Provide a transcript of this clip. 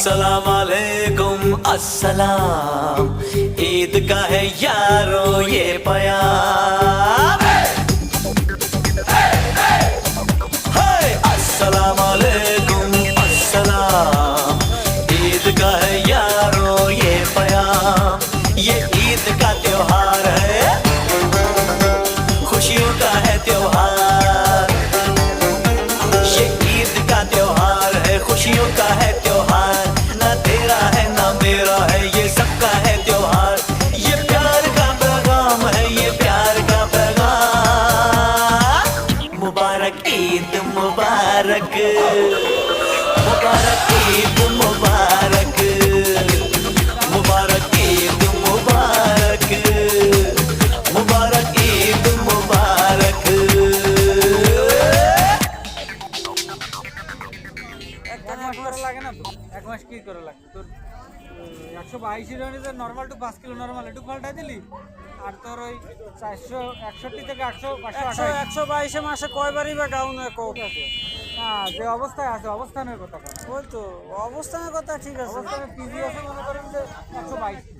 अस्सलाम वालेकुम अस्सलाम, ईद का है यारो ये प्यार। अस्सलाम वालेकुम अस्सलाम, ईद का है यारो ये प्यार। ये ईद का त्योहार है, खुशियों का है त्योहार। ये ईद का त्योहार है, खुशियों का है त्योहार। ना तेरा है ना मेरा है, ये सबका है त्योहार। ये प्यार का पैगाम है, ये प्यार का पैगाम। मुबारक ईद मुबारक, मुबारक ईद मुबारक, मुबारक ईद मुबारक, मुबारक ईद मुबारक। এক মাস করে লাগে না তো? এক মাস কি করে লাগবে তোর? 122 রানে নর্মাল টু 5 কিলো নর্মাল একটু পাল্টাই দিলি, আর তোর ওই 461 থেকে 800 122 মাসে কয়বারই বা ডাউন হয় কোক না, যে অবস্থায় আছে অবস্থানের কথা কেন? ওই তো অবস্থানের কথা ঠিক আছে। অবস্থানে পিজি আছে মনে করেন যে 122